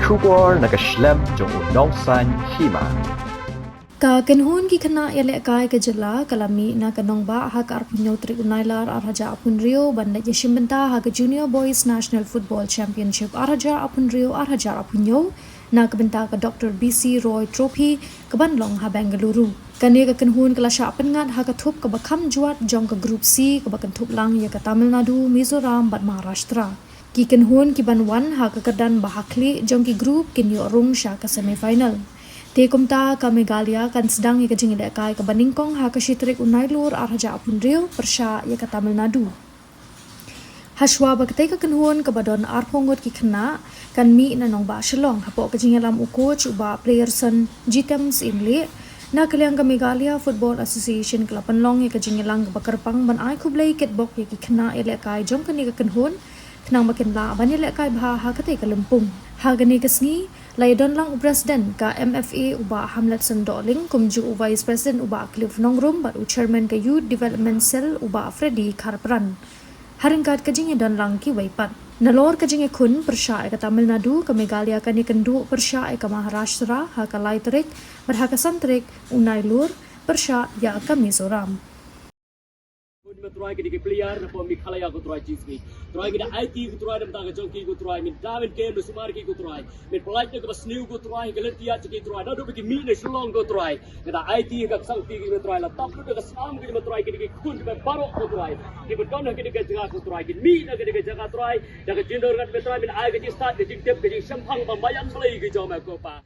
Shubor nakaslem jong unong san Hima. Ka Kynhun ki kena Ïalehkai ke Jylla kalami na kanong ba ha ka arpunyo tri unailar arhaja apun Rio banda je Shim Bynta ha ke Junior Boys National Football Championship arhaja apun Rio arhaja apunyo na ke Bynta ke Dr. BC Roy Trophy ke Banlong ha Bengaluru. Kani ke Kynhun ke lasya pengat ha ke thup ke bakam juat jong ke Group C ke bakan thup lang ya ke Tamil Nadu, Mizoram bat Maharashtra. Ki Kynhun ki banwan ha ke kedan bahakli jong ki group kin yo rung sya ke semifinal. Tekumta ka Meghalaya kan sedang ia kejing Ïalehkai ke Baningkong ha ke Shitrik Unailur arhaja apun Rio persya ia ke Tamil Nadu. Haswa bakte ke Kynhun ke badon arpongot ki kena kan mi na nong ba shalong hapo kejing alam coach uba player son Jitems imli na kaliang ke Meghalaya Football Association ke Lapanlong ia kejing alang ke Bakarpang ban ai kublai ketbok ia ki kena Ïalehkai jong kani ke Kynhun kenang makin la ban Ïalehkai bah ha ke te Lempung. Ha gani kesni lai don lang presiden ka MFA uba Hamlet Sendoling kumju vice president uba Cliff Nongrum bat chairman ka Youth Development Cell uba Freddy Karpran. Haringkat kejing don lang ki waipat. Nalor kejing kun persya ka Tamil Nadu ke Meghalaya kani kendu persya ka Maharashtra ha ka Leit bat ha ka Santrik Unailur persya ya ka Mizoram. मैं तुराई के दिखे प्लेयर न पो मिखालया को तुराई चीज की तुराई के आईटी को तुराई दम ताके चौकी को तुराई मिन डाविन के न सुमार की को तुराई मिन पलाइट के बस न्यू को तुराई गलतिया चकी तुराई न डुबी की मी ने शिलोंग को तुराई गदा आईटी का संगती की में तुराई ला तब के साम के में तुराई के दिखे खून में बारो को तुराई कि बटन के दिखे जगह को तुराई की मी न के दिखे जगह तुराई जगह जिंदर गट में तुराई मिन आए के स्टार्ट के जिंग टेप के जिंग शंफंग बमायन बलई की जो मैं को पा